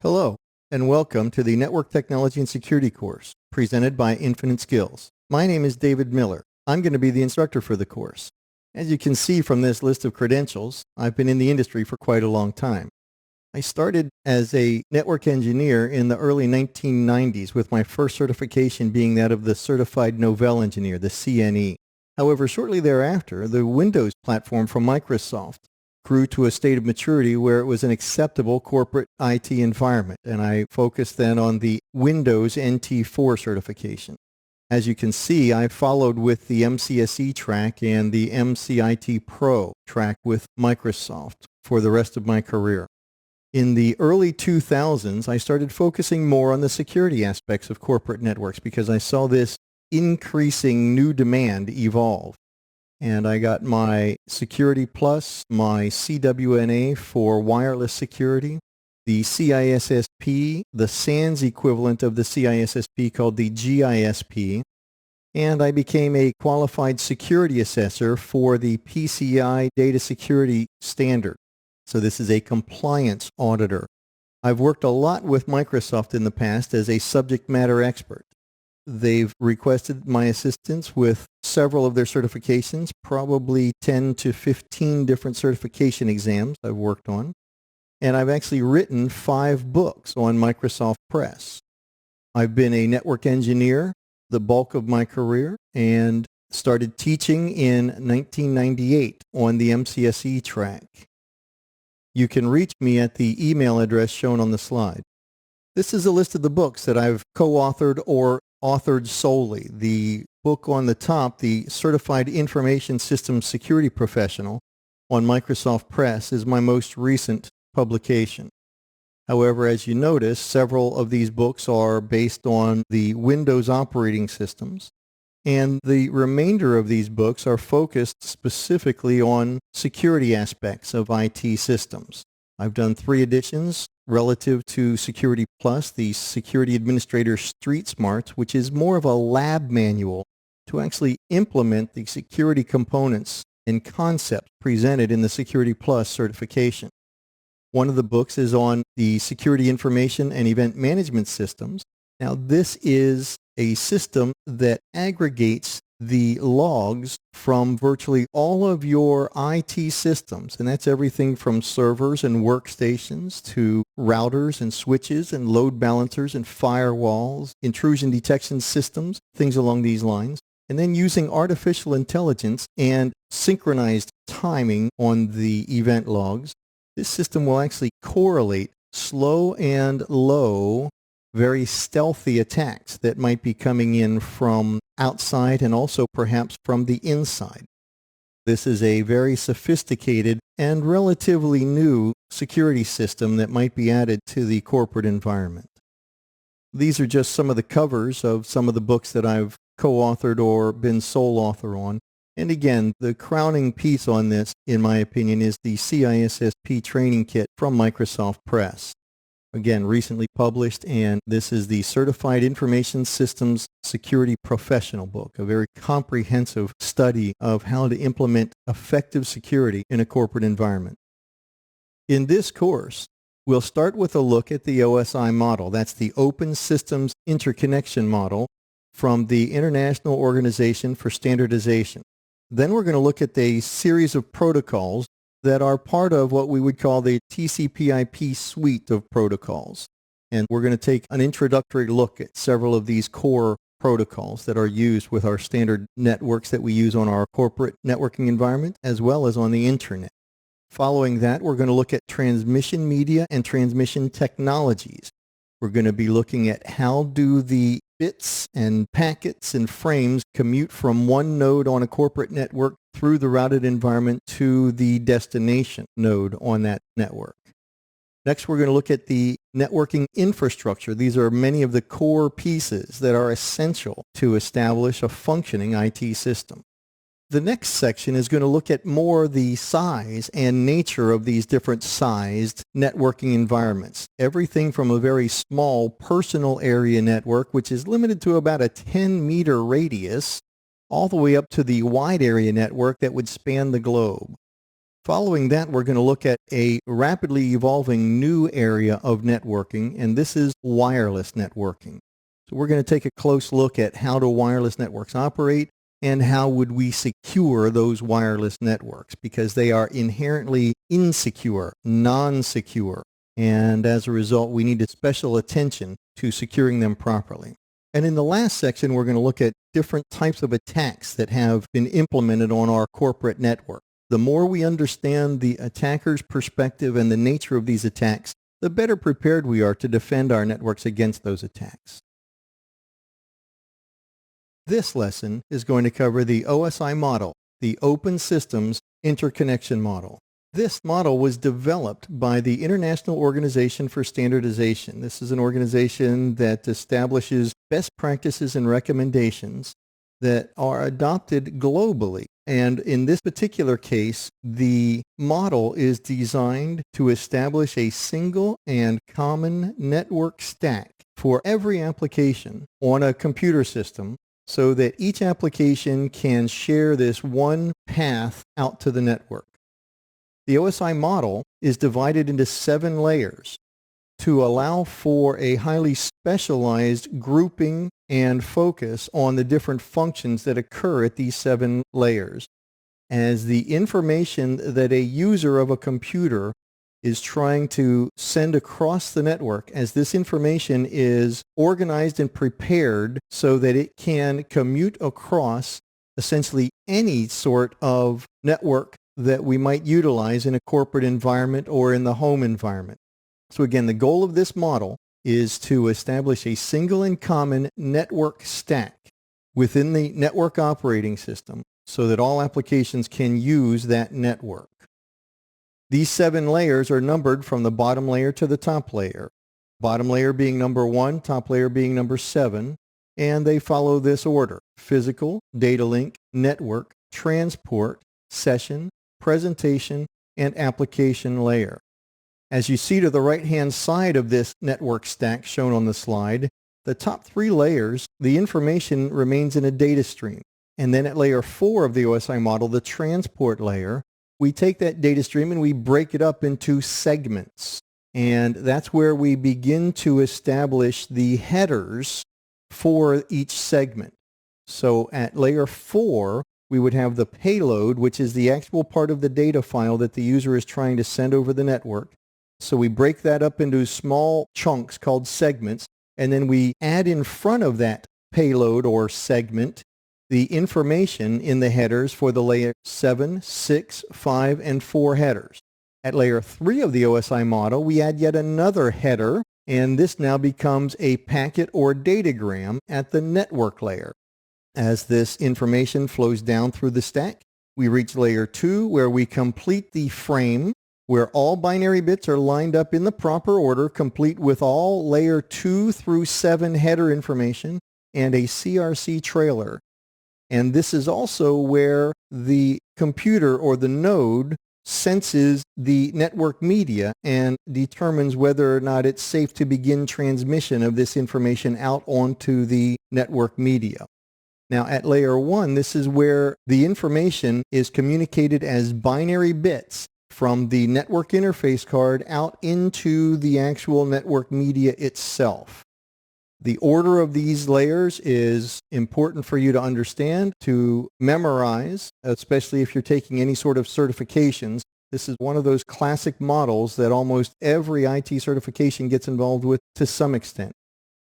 Hello, and welcome to the Network Technology and Security course presented by Infinite Skills. My name is David Miller. I'm going to be the instructor for the course. As you can see from this list of credentials, I've been in the industry for quite a long time. I started as a network engineer in the early 1990s, with my first certification being that of the Certified Novell Engineer, the CNE. However, shortly thereafter, the Windows platform from Microsoft grew to a state of maturity where it was an acceptable corporate IT environment, and I focused then on the Windows NT4 certification. As you can see, I followed with the MCSE track and the MCIT Pro track with Microsoft for the rest of my career. In the early 2000s, I started focusing more on the security aspects of corporate networks because I saw this increasing new demand evolve. And I got my Security Plus, my CWNA for wireless security, the CISSP, the SANS equivalent of the CISSP called the GISP, and I became a qualified security assessor for the PCI data security standard. So this is a compliance auditor. I've worked a lot with Microsoft in the past as a subject matter expert. They've requested my assistance with several of their certifications, probably 10 to 15 different certification exams I've worked on. And I've actually written 5 books on Microsoft Press. I've been a network engineer the bulk of my career and started teaching in 1998 on the MCSE track. You can reach me at the email address shown on the slide. This is a list of the books that I've co-authored or authored solely. The book on the top, the Certified Information Systems Security Professional on Microsoft Press, is my most recent publication. However, as you notice, several of these books are based on the Windows operating systems, and the remainder of these books are focused specifically on security aspects of IT systems. I've done 3 editions relative to Security Plus, the Security Administrator Street Smarts, which is more of a lab manual to actually implement the security components and concepts presented in the Security Plus certification. One of the books is on the Security Information and Event Management Systems. Now, this is a system that aggregates the logs from virtually all of your IT systems, and that's everything from servers and workstations to routers and switches and load balancers and firewalls, intrusion detection systems, things along these lines. And then using artificial intelligence and synchronized timing on the event logs, this system will actually correlate slow and low, very stealthy attacks that might be coming in from outside and also perhaps from the inside. This is a very sophisticated and relatively new security system that might be added to the corporate environment. These are just some of the covers of some of the books that I've co-authored or been sole author on. And again, the crowning piece on this, in my opinion, is the CISSP training kit from Microsoft Press. Again, recently published, and this is the Certified Information Systems Security Professional book, a very comprehensive study of how to implement effective security in a corporate environment. In this course, we'll start with a look at the OSI model. That's the Open Systems Interconnection Model from the International Organization for Standardization. Then we're going to look at a series of protocols that are part of what we would call the TCP/IP suite of protocols. And we're going to take an introductory look at several of these core protocols that are used with our standard networks that we use on our corporate networking environment as well as on the internet. Following that, we're going to look at transmission media and transmission technologies. We're going to be looking at how do the bits and packets and frames commute from one node on a corporate network through the routed environment to the destination node on that network. Next, we're going to look at the networking infrastructure. These are many of the core pieces that are essential to establish a functioning IT system. The next section is going to look at more the size and nature of these different sized networking environments. Everything from a very small personal area network, which is limited to about a 10-meter radius, all the way up to the wide area network that would span the globe. Following that, we're going to look at a rapidly evolving new area of networking, and this is wireless networking. So we're going to take a close look at how do wireless networks operate and how would we secure those wireless networks, because they are inherently insecure, non-secure, and as a result we need special attention to securing them properly. And in the last section, we're going to look at different types of attacks that have been implemented on our corporate network. The more we understand the attacker's perspective and the nature of these attacks, the better prepared we are to defend our networks against those attacks. This lesson is going to cover the OSI model, the Open Systems Interconnection Model. This model was developed by the International Organization for Standardization. This is an organization that establishes best practices and recommendations that are adopted globally. And in this particular case, the model is designed to establish a single and common network stack for every application on a computer system, so that each application can share this one path out to the network. The OSI model is divided into 7 layers to allow for a highly specialized grouping and focus on the different functions that occur at these 7 layers. As the information that a user of a computer is trying to send across the network, as this information is organized and prepared so that it can commute across essentially any sort of network that we might utilize in a corporate environment or in the home environment. So again, the goal of this model is to establish a single and common network stack within the network operating system so that all applications can use that network. These 7 layers are numbered from the bottom layer to the top layer. Bottom layer being number 1, top layer being number 7, and they follow this order: physical, data link, network, transport, session, presentation, and application layer. As you see to the right-hand side of this network stack shown on the slide, the top 3 layers, the information remains in a data stream. And then at layer 4 of the OSI model, the transport layer, we take that data stream and we break it up into segments. And that's where we begin to establish the headers for each segment. So at layer 4, we would have the payload, which is the actual part of the data file that the user is trying to send over the network. So we break that up into small chunks called segments, and then we add in front of that payload or segment the information in the headers for the layer 7, 6, 5, and 4 headers. At layer 3 of the OSI model, we add yet another header, and this now becomes a packet or datagram at the network layer. As this information flows down through the stack, we reach layer 2, where we complete the frame, where all binary bits are lined up in the proper order, complete with all layer 2 through 7 header information and a CRC trailer. And this is also where the computer or the node senses the network media and determines whether or not it's safe to begin transmission of this information out onto the network media. Now at layer 1, this is where the information is communicated as binary bits from the network interface card out into the actual network media itself. The order of these layers is important for you to understand, to memorize, especially if you're taking any sort of certifications. This is one of those classic models that almost every IT certification gets involved with to some extent.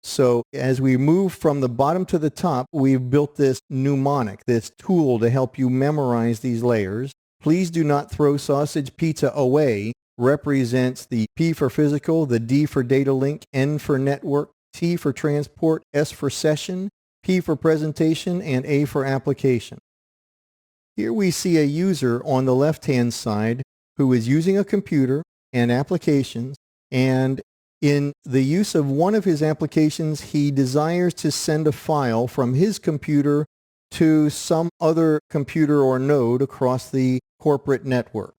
So as we move from the bottom to the top, we've built this mnemonic, this tool to help you memorize these layers. Please do not throw sausage pizza away. Represents the P for physical, the D for data link, N for network, T for transport, S for session, P for presentation, and A for application. Here we see a user on the left-hand side who is using a computer and applications, and in the use of one of his applications, he desires to send a file from his computer to some other computer or node across the corporate network.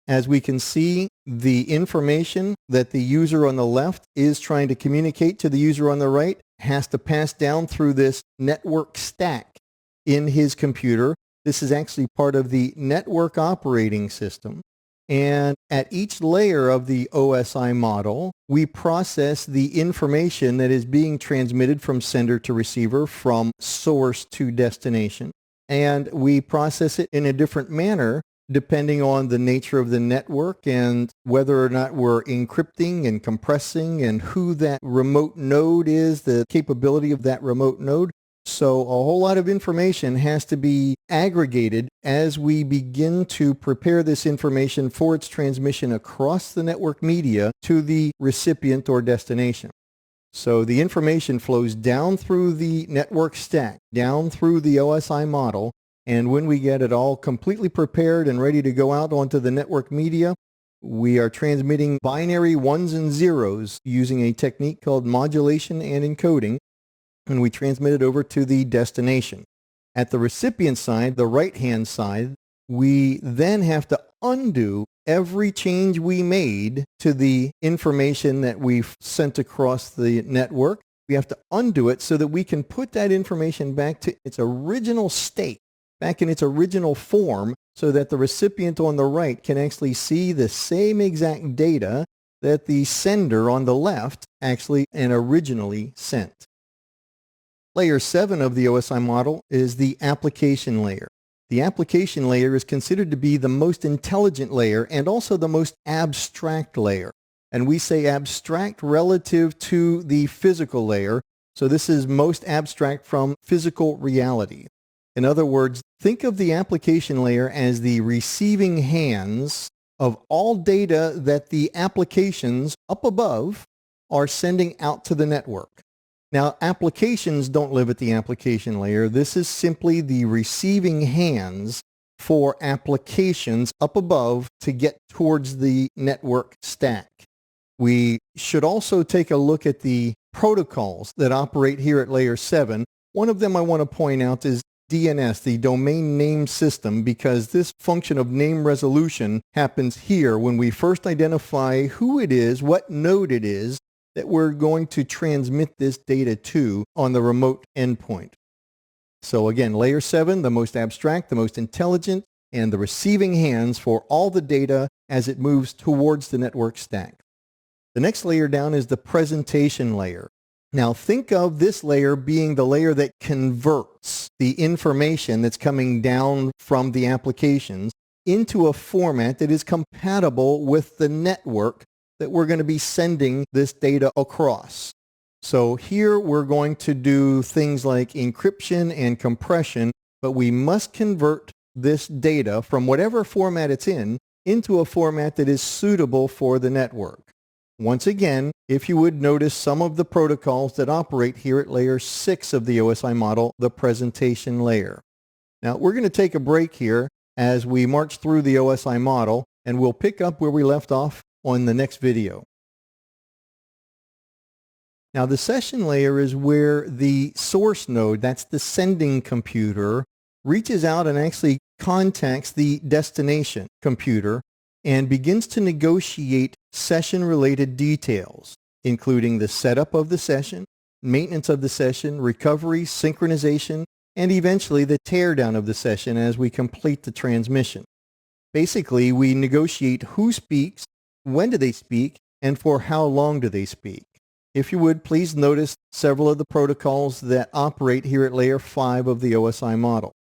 As we can see, the information that the user on the left is trying to communicate to the user on the right has to pass down through this network stack in his computer This is actually part of the network operating system. And at each layer of the OSI model, we process the information that is being transmitted from sender to receiver, from source to destination. And we process it in a different manner depending on the nature of the network and whether or not we're encrypting and compressing and who that remote node is, the capability of that remote node. So a whole lot of information has to be aggregated as we begin to prepare this information for its transmission across the network media to the recipient or destination. So the information flows down through the network stack, down through the OSI model, and when we get it all completely prepared and ready to go out onto the network media, we are transmitting binary ones and zeros using a technique called modulation and encoding, and we transmit it over to the destination. At the recipient side, the right-hand side, we then have to undo every change we made to the information that we've sent across the network. We have to undo it so that we can put that information back to its original state, back in its original form, so that the recipient on the right can actually see the same exact data that the sender on the left actually and originally sent. Layer 7 of the OSI model is the application layer. The application layer is considered to be the most intelligent layer and also the most abstract layer. And we say abstract relative to the physical layer, so this is most abstract from physical reality. In other words, think of the application layer as the receiving hands of all data that the applications up above are sending out to the network. Now, applications don't live at the application layer. This is simply the receiving hands for applications up above to get towards the network stack. We should also take a look at the protocols that operate here at layer 7. One of them I want to point out is DNS, the domain name system, because this function of name resolution happens here when we first identify who it is, what node it is that we're going to transmit this data to on the remote endpoint. So again, layer 7, the most abstract, the most intelligent, and the receiving hands for all the data as it moves towards the network stack. The next layer down is the presentation layer. Now think of this layer being the layer that converts the information that's coming down from the applications into a format that is compatible with the network that we're going to be sending this data across. So here we're going to do things like encryption and compression, but we must convert this data from whatever format it's in into a format that is suitable for the network. Once again, if you would notice some of the protocols that operate here at layer 6 of the OSI model, the presentation layer. Now we're going to take a break here as we march through the OSI model, and we'll pick up where we left off on the next video. Now the session layer is where the source node, that's the sending computer, reaches out and actually contacts the destination computer and begins to negotiate session-related details, including the setup of the session, maintenance of the session, recovery, synchronization, and eventually the teardown of the session as we complete the transmission. Basically, we negotiate who speaks, when do they speak, and for how long do they speak. If you would, please notice several of the protocols that operate here at layer 5 of the OSI model.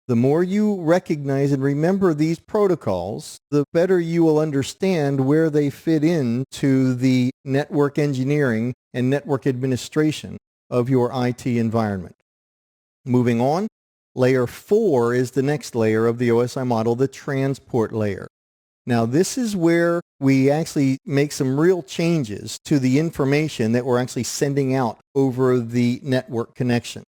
The more you recognize and remember these protocols, the better you will understand where they fit into the network engineering and network administration of your IT environment. Moving on, layer 4 is the next layer of the OSI model, the transport layer. Now this is where we actually make some real changes to the information that we're actually sending out over the network connection.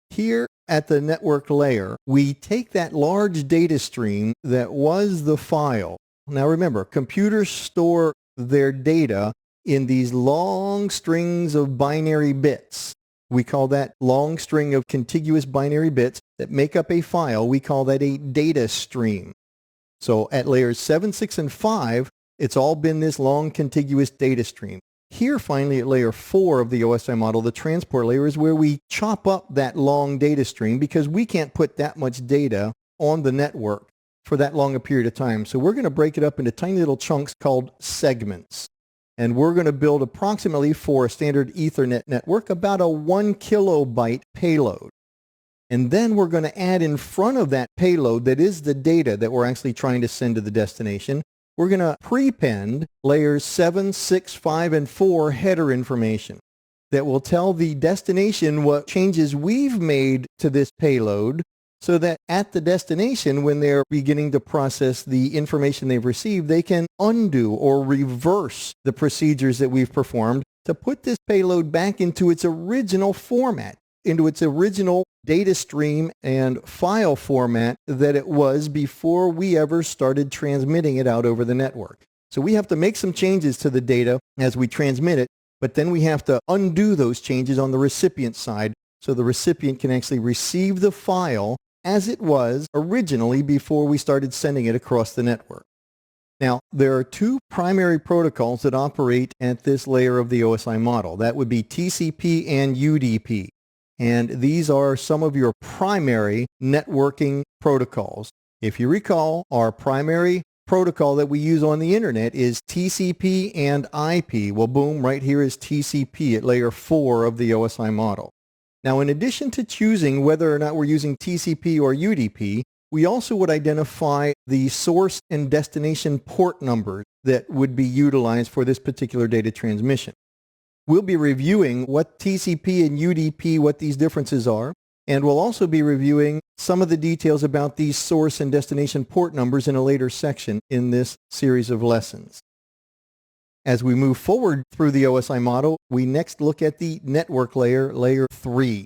Here at the network layer, we take that large data stream that was the file. Now remember, computers store their data in these long strings of binary bits. We call that long string of contiguous binary bits that make up a file. We call that a data stream. So at layers 7, 6, and 5, it's all been this long contiguous data stream. Here finally at layer 4 of the OSI model, the transport layer, is where we chop up that long data stream because we can't put that much data on the network for that long a period of time. So we're going to break it up into tiny little chunks called segments. And we're going to build approximately, for a standard Ethernet network, about a 1 kilobyte payload. And then we're going to add in front of that payload, that is the data that we're actually trying to send to the destination, we're going to prepend layers 7, 6, 5, and 4 header information that will tell the destination what changes we've made to this payload, so that at the destination, when they're beginning to process the information they've received, they can undo or reverse the procedures that we've performed to put this payload back into its original format, into its original data stream and file format that it was before we ever started transmitting it out over the network. So we have to make some changes to the data as we transmit it, but then we have to undo those changes on the recipient side so the recipient can actually receive the file as it was originally before we started sending it across the network. Now, there are two primary protocols that operate at this layer of the OSI model. That would be TCP and UDP. And these are some of your primary networking protocols. If you recall, our primary protocol that we use on the internet is TCP and IP. Well, boom, right here is TCP at layer 4 of the OSI model. Now, in addition to choosing whether or not we're using TCP or UDP, we also would identify the source and destination port numbers that would be utilized for this particular data transmission. We'll be reviewing what TCP and UDP, what these differences are, and we'll also be reviewing some of the details about these source and destination port numbers in a later section in this series of lessons. As we move forward through the OSI model, we next look at the network layer, layer 3.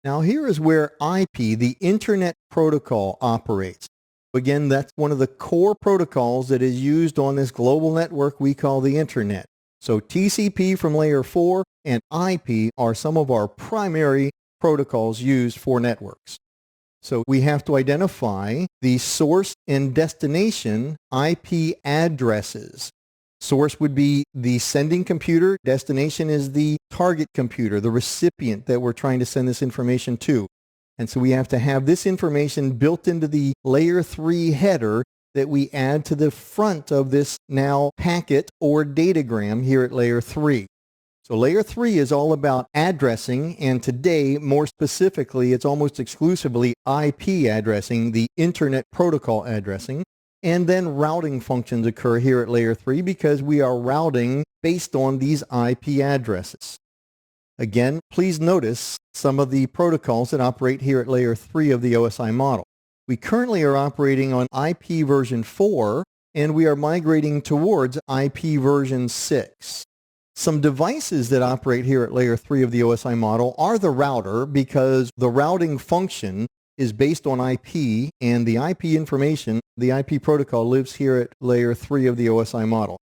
Now here is where IP, the Internet Protocol, operates. Again, that's one of the core protocols that is used on this global network we call the Internet. So TCP from layer 4 and IP are some of our primary protocols used for networks. So we have to identify the source and destination IP addresses. Source would be the sending computer. Destination is the target computer, the recipient that we're trying to send this information to. And so we have to have this information built into the layer 3 header that we add to the front of this now packet or datagram here at layer 3. So layer 3 is all about addressing, and today, more specifically, it's almost exclusively IP addressing, the Internet Protocol addressing. And then routing functions occur here at layer 3 because we are routing based on these IP addresses. Again, please notice some of the protocols that operate here at layer 3 of the OSI model. We currently are operating on IP version 4, and we are migrating towards IP version 6. Some devices that operate here at layer 3 of the OSI model are the router, because the routing function is based on IP, and the IP information, the IP protocol, lives here at layer 3 of the OSI model.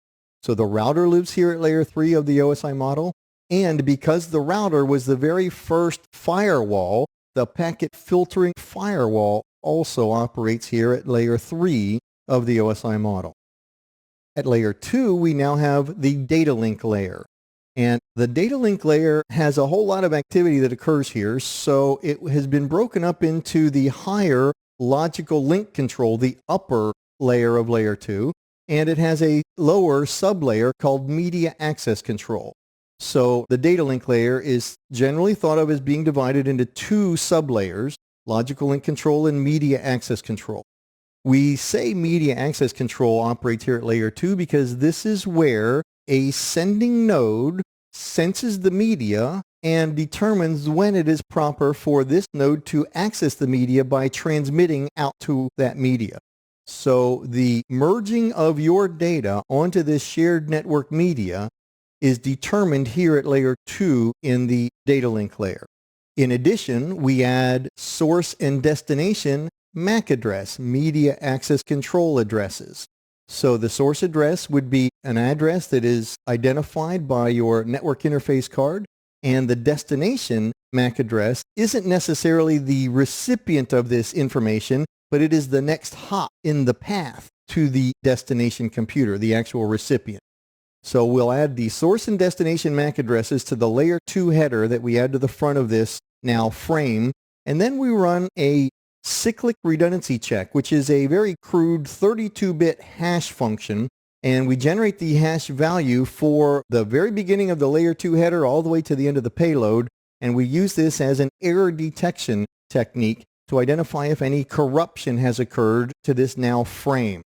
So the router lives here at layer 3 of the OSI model, and because the router was the very first firewall, the packet filtering firewall also operates here at layer 3 of the OSI model. At layer 2, we now have the data link layer. And the data link layer has a whole lot of activity that occurs here, so it has been broken up into the higher logical link control, the upper layer of layer 2, and it has a lower sublayer called media access control. So the data link layer is generally thought of as being divided into two sublayers, logical link control and media access control. We say media access control operates here at layer 2 because this is where a sending node senses the media and determines when it is proper for this node to access the media by transmitting out to that media. So the merging of your data onto this shared network media is determined here at layer 2 in the data link layer. In addition, we add source and destination MAC address, media access control addresses. So the source address would be an address that is identified by your network interface card, and the destination MAC address isn't necessarily the recipient of this information, but it is the next hop in the path to the destination computer, the actual recipient. So we'll add the source and destination MAC addresses to the layer 2 header that we add to the front of this now frame, and then we run a cyclic redundancy check, which is a very crude 32-bit hash function, and we generate the hash value for the very beginning of the layer 2 header all the way to the end of the payload, and we use this as an error detection technique to identify if any corruption has occurred to this now frame.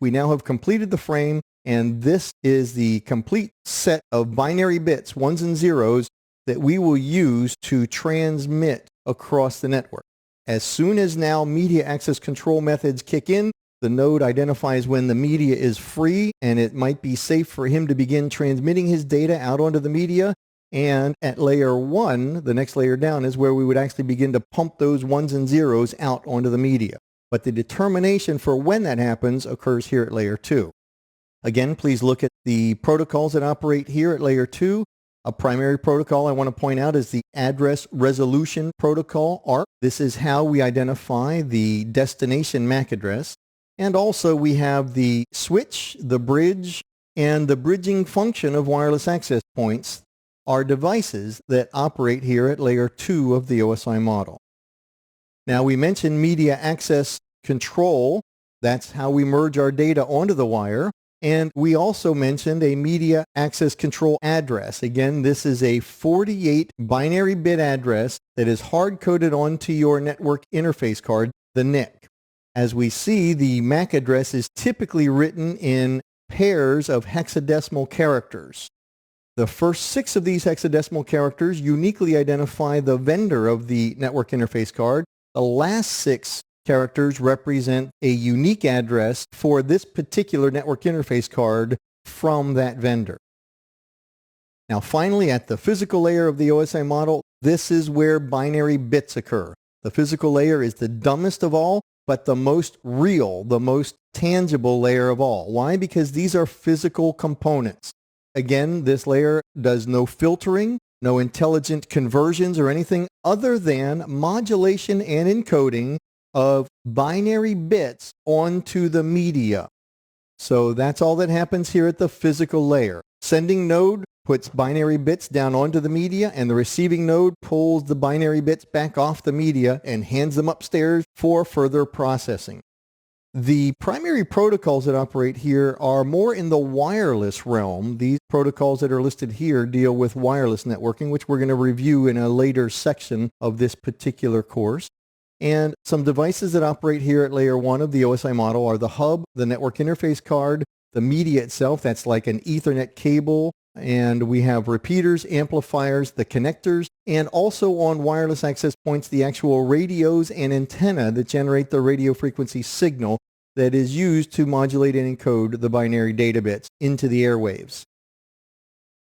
We now have completed the frame, and this is the complete set of binary bits, ones and zeros, that we will use to transmit across the network. As soon as now media access control methods kick in, the node identifies when the media is free and it might be safe for him to begin transmitting his data out onto the media. And at layer 1, the next layer down, is where we would actually begin to pump those ones and zeros out onto the media. But the determination for when that happens occurs here at layer 2. Again, please look at the protocols that operate here at layer 2. A primary protocol I want to point out is the Address Resolution Protocol, ARP. This is how we identify the destination MAC address. And also we have the switch, the bridge, and the bridging function of wireless access points are devices that operate here at layer 2 of the OSI model. Now we mentioned media access control. That's how we merge our data onto the wire. And we also mentioned a media access control address. Again, this is a 48 binary bit address that is hard-coded onto your network interface card, the NIC. As we see, the MAC address is typically written in pairs of hexadecimal characters. The first 6 of these hexadecimal characters uniquely identify the vendor of the network interface card. The last 6 characters represent a unique address for this particular network interface card from that vendor. Now finally, at the physical layer of the OSI model, this is where binary bits occur. The physical layer is the dumbest of all, but the most real, the most tangible layer of all. Why? Because these are physical components. Again, this layer does no filtering, no intelligent conversions or anything other than modulation and encoding of binary bits onto the media. So that's all that happens here at the physical layer. Sending node puts binary bits down onto the media, and the receiving node pulls the binary bits back off the media and hands them upstairs for further processing. The primary protocols that operate here are more in the wireless realm. These protocols that are listed here deal with wireless networking, which we're going to review in a later section of this particular course. And some devices that operate here at layer 1 of the OSI model are the hub, the network interface card, the media itself, that's like an Ethernet cable, and we have repeaters, amplifiers, the connectors, and also on wireless access points, the actual radios and antenna that generate the radio frequency signal that is used to modulate and encode the binary data bits into the airwaves.